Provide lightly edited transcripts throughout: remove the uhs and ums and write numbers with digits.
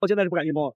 我现在是不敢硬碰。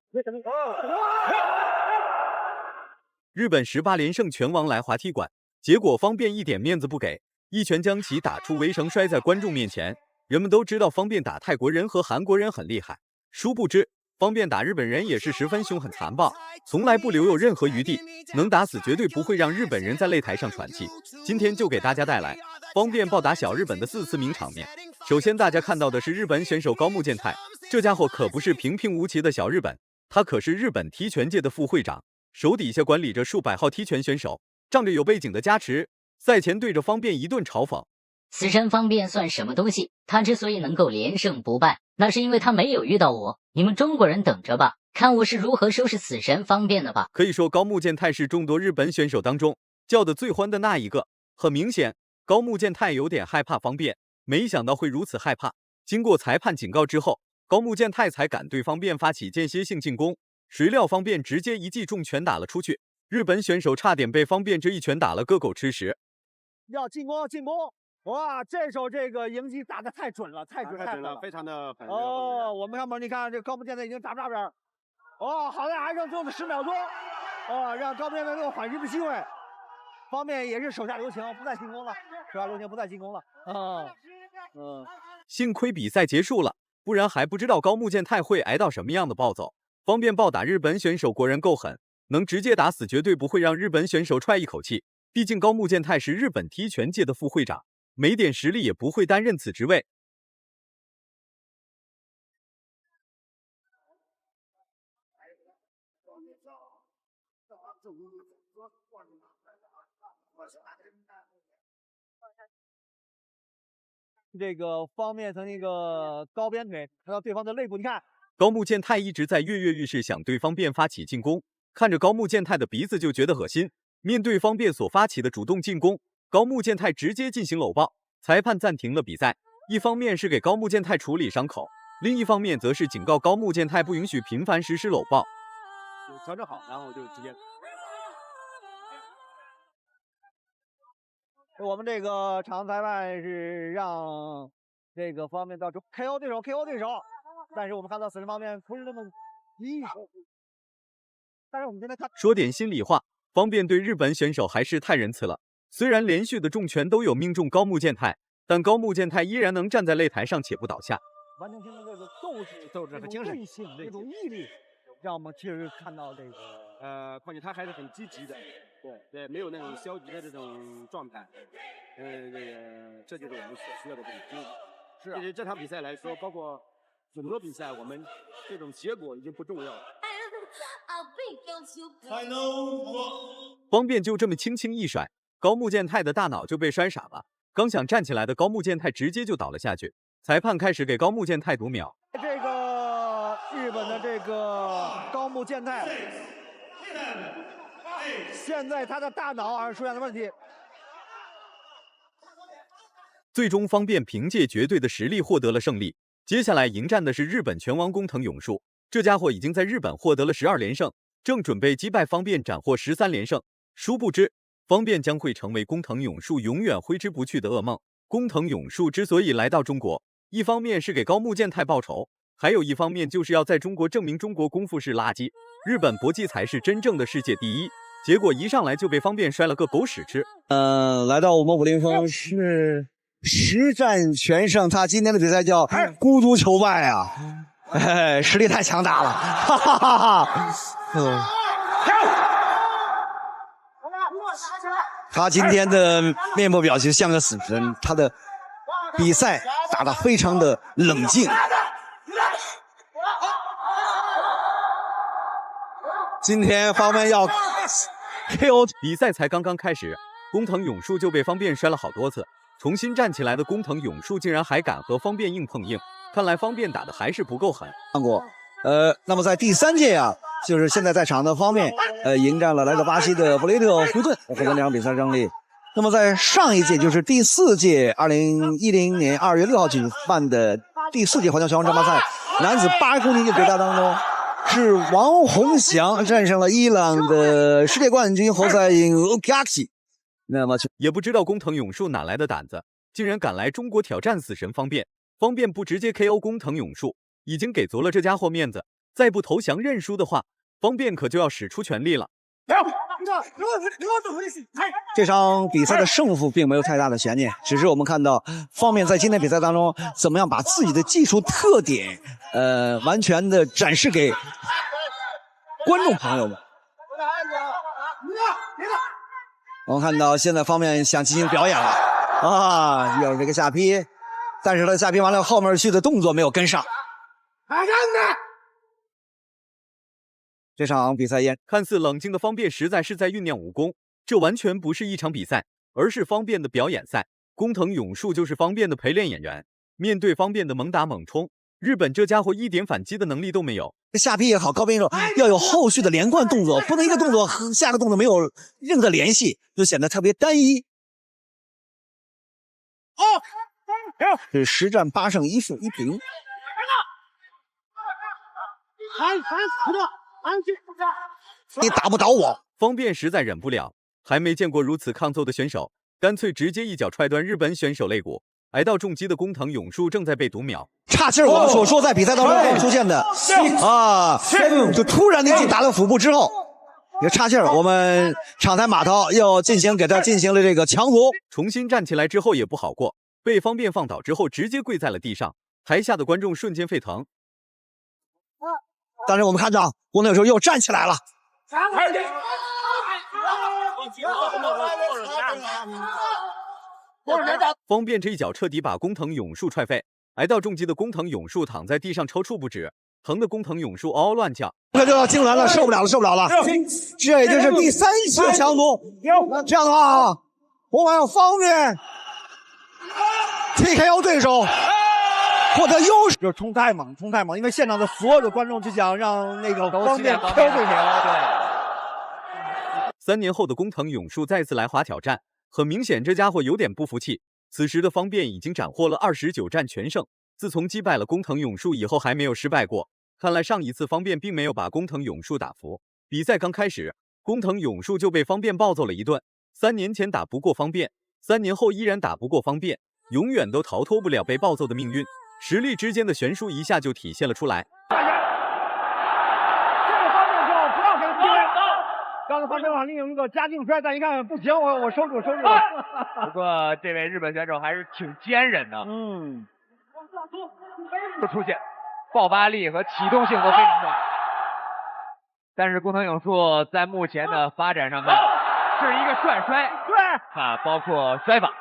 日本18连胜拳王来滑踢馆，结果方便一点面子不给，一拳将其打出围绳，摔在观众面前。人们都知道方便打泰国人和韩国人很厉害，殊不知方便打日本人也是十分凶狠残暴，从来不留有任何余地，能打死绝对不会让日本人在擂台上喘气。今天就给大家带来方便暴打小日本的4次名场面。首先大家看到的是日本选手高木健太，这家伙可不是平平无奇的小日本，他可是日本踢拳界的副会长，手底下管理着数百号踢拳选手，仗着有背景的加持，赛前对着方便一顿嘲讽。死神方便算什么东西？他之所以能够连胜不败，那是因为他没有遇到我。你们中国人等着吧，看我是如何收拾死神方便的吧。可以说高木健太是众多日本选手当中叫得最欢的那一个。很明显，高木健太有点害怕方便，没想到会如此害怕。经过裁判警告之后，高木健太才敢对方便发起间歇性进攻，谁料方便直接一记重拳打了出去，日本选手差点被方便这一拳打了个狗吃屎。要进攻，进攻！哇，这手这个迎击打得太准了，太准了，非常的狠。哦，我们看吧，你看这高木健太已经打不这边，哦，好在还剩最后的10秒钟，让高木健太有缓击的机会。方面也是手下留情，不再进攻了，手下留情，不再进攻了。幸亏比赛结束了，不然还不知道高木健太会挨到什么样的暴走。方便暴打日本选手果然够狠，能直接打死，绝对不会让日本选手踹一口气。毕竟高木健太是日本踢拳界的副会长，没点实力也不会担任此职位。这个方面从那个高边腿看到对方的肋部，你看高木健太一直在跃跃欲试，想对方便发起进攻，看着高木健太的鼻子就觉得恶心。面对方便所发起的主动进攻，高木健太直接进行搂抱，裁判暂停了比赛。一方面是给高木健太处理伤口，另一方面则是警告高木健太不允许频繁实施搂抱。调整好，然后就直接。我们这个场裁判是让这个方面到中 KO 对手 ，KO 对手，但是我们看到死神方面不是那么一，但是我们现在看，说点心里话，方便对日本选手还是太仁慈了。虽然连续的重拳都有命中高木健太，但高木健太依然能站在擂台上且不倒下，完成性的这个斗志和精神，这种毅力，让我们确实看到这个况且他还是很积极的。对，没有那种消极的这种状态，这就是我们所需要的这种精神。是对于这场比赛来说，包括很多比赛，我们这种结果已经不重要了。方便就这么轻轻一甩，高木健太的大脑就被摔傻了。刚想站起来的高木健太直接就倒了下去。裁判开始给高木健太读秒。这个日本的这个高木健太。现在他的大脑好像出现了问题。最终方便凭借绝对的实力获得了胜利。接下来迎战的是日本拳王工藤永树，这家伙已经在日本获得了12连胜，正准备击败方便斩获13连胜。殊不知，方便将会成为工藤永树永远挥之不去的噩梦。工藤永树之所以来到中国，一方面是给高木健太报仇，还有一方面就是要在中国证明中国功夫是垃圾，日本搏击才是真正的世界第一。结果一上来就被方便摔了个狗屎吃。来到我们武林风是实战全胜，他今天的比赛叫孤独求败啊，实力太强大了，哈哈哈哈。他今天的面部表情像个死神，他的比赛打得非常的冷静。今天方面要 KO， 比赛才刚刚开始，工藤永树就被方便摔了好多次。重新站起来的工藤永树竟然还敢和方便硬碰硬，看来方便打的还是不够狠。那么在第3届啊，就是现在在场的方面，迎战了来自巴西的布雷特胡顿，获得2场比赛胜利。那么在上一届，就是第4届2010年2月6号举办的第4届华强拳王争霸赛男子8公斤级决赛当中，是王洪祥战胜了伊朗的世界冠军侯赛因乌卡奇。那么也不知道工藤永树哪来的胆子，竟然敢来中国挑战死神方便。方便不直接 KO 工藤永树，已经给足了这家伙面子。再不投降认输的话，方便可就要使出全力了。这场比赛的胜负并没有太大的悬念，只是我们看到方便在今天比赛当中怎么样把自己的技术特点，完全的展示给观众朋友们。我们看到现在方面想进行表演了啊，有这个下劈，但是他下劈完了后面去的动作没有跟上。这场比赛看似冷静的方便实在是在酝酿武功，这完全不是一场比赛，而是方便的表演赛。工藤勇树就是方便的陪练演员，面对方便的猛打猛冲，日本这家伙一点反击的能力都没有。下劈也好，高边也好，要有后续的连贯动作，不能一个动作和下个动作没有任何联系，就显得特别单一。是10战8胜1负1平。你打不倒我，方便实在忍不了，还没见过如此抗揍的选手，干脆直接一脚踹断日本选手肋骨。挨到重击的工藤勇树正在被读秒，岔气儿。我们所说在比赛当中会出现的啊，就突然的一记打到腹部之后，一个岔气儿，我们场台马涛又给他进行了这个强足。重新站起来之后也不好过，被方便放倒之后直接跪在了地上，台下的观众瞬间沸腾。但是我们看到工藤勇树又站起来了。方便这一脚彻底把工藤勇树踹飞，挨到重击的工藤勇树躺在地上抽搐不止，疼的工藤勇树嗷嗷乱叫。这就要痉挛了，受不了了！这已经是第3次强足。那这样的话，我们方便 TKO 对手获得优势。就是冲太猛，因为现场的所有的观众就想让那个方便 KO 对手。对。3年后的工藤勇树再次来华挑战。很明显，这家伙有点不服气。此时的方便已经斩获了29战全胜，自从击败了工藤勇树以后，还没有失败过。看来上一次方便并没有把工藤勇树打服。比赛刚开始，工藤勇树就被方便暴揍了一顿。3年前打不过方便，3年后依然打不过方便，永远都逃脱不了被暴揍的命运。实力之间的悬殊一下就体现了出来。刚才方便往利用一个夹胫摔，但一看不行，我收住。不过这位日本选手还是挺坚韧的，出现爆发力和启动性都非常快。但是工藤勇树在目前的发展上面是一个帅摔，对啊，包括摔法。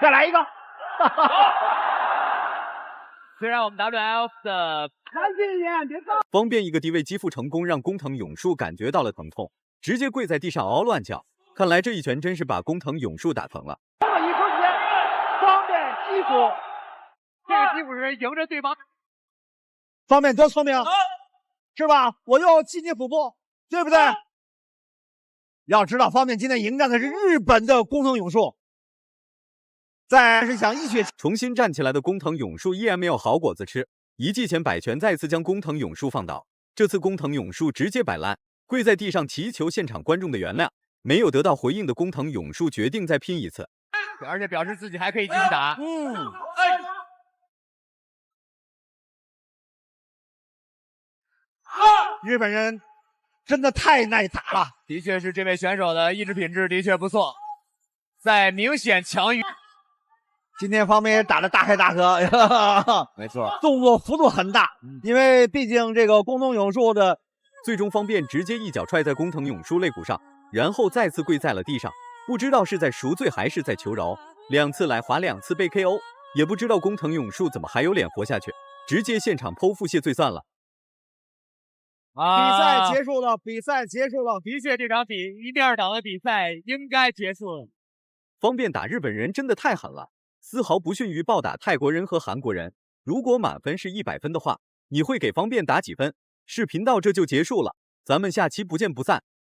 再来一个。虽然我们 WLF 的方便一个低位击负成功，让工藤勇树感觉到了疼痛，直接跪在地上嗷嗷乱叫。看来这一拳真是把工藤勇树打疼了。一出拳，方便击负，这个击负是迎着对方，方便多聪明，是吧？我又击你腹部，对不对？要知道，方便今天迎战的是日本的工藤勇树。再是想一血重新站起来的工藤勇树依然没有好果子吃，一记前摆拳再次将工藤勇树放倒。这次工藤勇树直接摆烂，跪在地上祈求现场观众的原谅。没有得到回应的工藤勇树决定再拼一次，而且表示自己还可以继续打。日本人真的太耐打了，的确是这位选手的意志品质的确不错，在明显强于。今天方面也打得大开大合，没错，动作幅度很大，因为毕竟这个工藤勇树的最终方便直接一脚踹在工藤勇树肋骨上，然后再次跪在了地上，不知道是在赎罪还是在求饶。2次来华，2次被 KO， 也不知道工藤勇树怎么还有脸活下去，直接现场剖腹谢罪算了。比赛结束了，的确这场1、2档的比赛应该结束了。方便打日本人真的太狠了，丝毫不逊于暴打泰国人和韩国人。如果满分是100分的话，你会给方便打几分？视频到这就结束了，咱们下期不见不散。